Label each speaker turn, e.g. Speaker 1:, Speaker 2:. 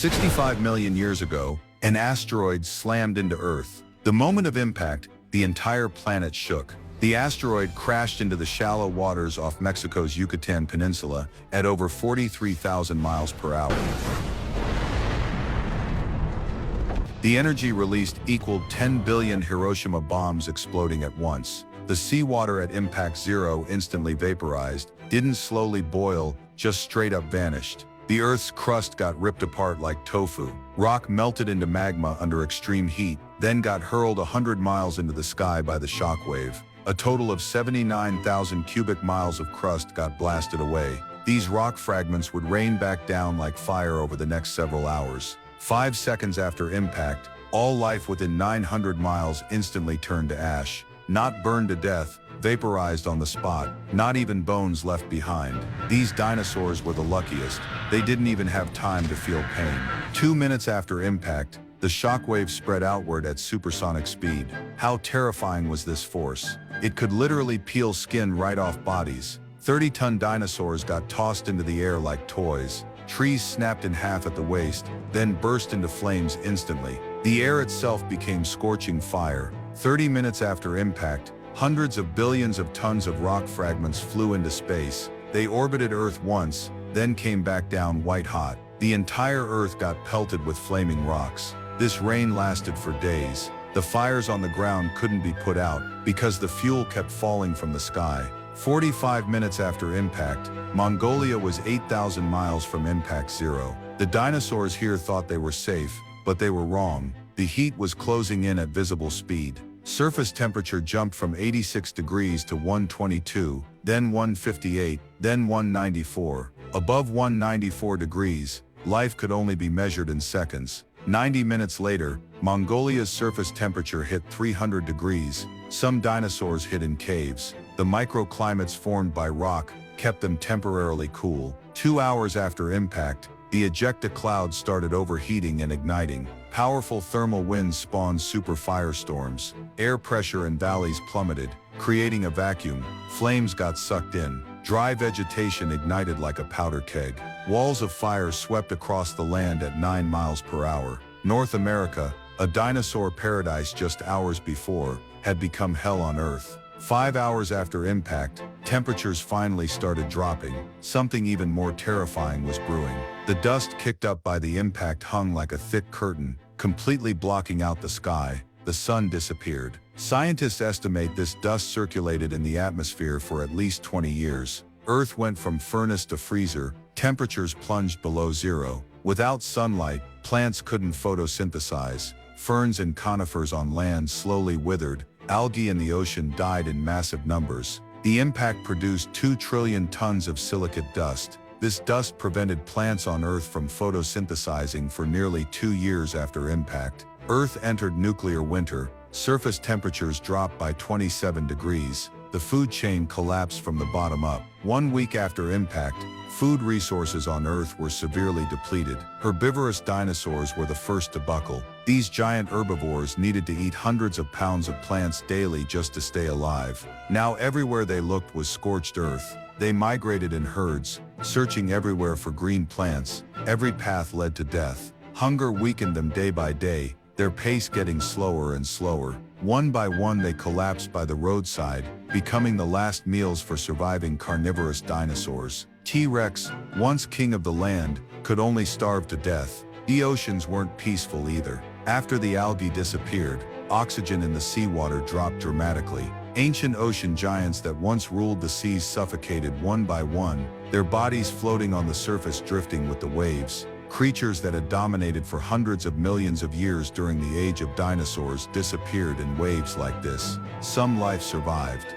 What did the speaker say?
Speaker 1: 65 million years ago, an asteroid slammed into Earth. The moment of impact, the entire planet shook. The asteroid crashed into the shallow waters off Mexico's Yucatan Peninsula at over 43,000 miles per hour. The energy released equaled 10 billion Hiroshima bombs exploding at once. The seawater at impact zero instantly vaporized, didn't slowly boil, just straight up vanished. The Earth's crust got ripped apart like tofu. Rock melted into magma under extreme heat, then got hurled 100 miles into the sky by the shockwave. A total of 79,000 cubic miles of crust got blasted away. These rock fragments would rain back down like fire over the next several hours. 5 seconds after impact, all life within 900 miles instantly turned to ash. Not burned to death, vaporized on the spot, not even bones left behind. These dinosaurs were the luckiest. They didn't even have time to feel pain. 2 minutes after impact, the shockwave spread outward at supersonic speed. How terrifying was this force? It could literally peel skin right off bodies. 30-ton dinosaurs got tossed into the air like toys. Trees snapped in half at the waist, then burst into flames instantly. The air itself became scorching fire. 30 minutes after impact, hundreds of billions of tons of rock fragments flew into space. They orbited Earth once, then came back down white hot. The entire Earth got pelted with flaming rocks. This rain lasted for days. The fires on the ground couldn't be put out because the fuel kept falling from the sky. 45 minutes after impact, Mongolia was 8,000 miles from impact zero. The dinosaurs here thought they were safe, but they were wrong. The heat was closing in at visible speed. Surface temperature jumped from 86 degrees to 122, then 158, then 194. Above 194 degrees, life could only be measured in seconds. 90 minutes later, Mongolia's surface temperature hit 300 degrees. Some dinosaurs hid in caves. The microclimates formed by rock kept them temporarily cool. 2 hours after impact, the ejecta cloud started overheating and igniting. Powerful thermal winds spawned super firestorms. Air pressure in valleys plummeted, creating a vacuum. Flames got sucked in. Dry vegetation ignited like a powder keg. Walls of fire swept across the land at 9 miles per hour. North America, a dinosaur paradise just hours before, had become hell on Earth. 5 hours after impact, temperatures finally started dropping. Something even more terrifying was brewing. The dust kicked up by the impact hung like a thick curtain, completely blocking out the sky. The sun disappeared. Scientists estimate this dust circulated in the atmosphere for at least 20 years. Earth went from furnace to freezer. Temperatures plunged below zero. Without sunlight, plants couldn't photosynthesize. Ferns and conifers on land slowly withered. Algae in the ocean died in massive numbers. The impact produced 2 trillion tons of silicate dust. This dust prevented plants on Earth from photosynthesizing for nearly 2 years after impact. Earth entered nuclear winter. Surface temperatures dropped by 27 degrees. The food chain collapsed from the bottom up. 1 week after impact, food resources on Earth were severely depleted. Herbivorous dinosaurs were the first to buckle. These giant herbivores needed to eat hundreds of pounds of plants daily just to stay alive. Now everywhere they looked was scorched earth. They migrated in herds, searching everywhere for green plants. Every path led to death. Hunger weakened them day by day, their pace getting slower and slower. One by one they collapsed by the roadside, becoming the last meals for surviving carnivorous dinosaurs. T-Rex, once king of the land, could only starve to death. The oceans weren't peaceful either. After the algae disappeared, oxygen in the seawater dropped dramatically. Ancient ocean giants that once ruled the seas suffocated one by one, their bodies floating on the surface drifting with the waves. Creatures that had dominated for hundreds of millions of years during the age of dinosaurs disappeared in waves like this. Some life survived.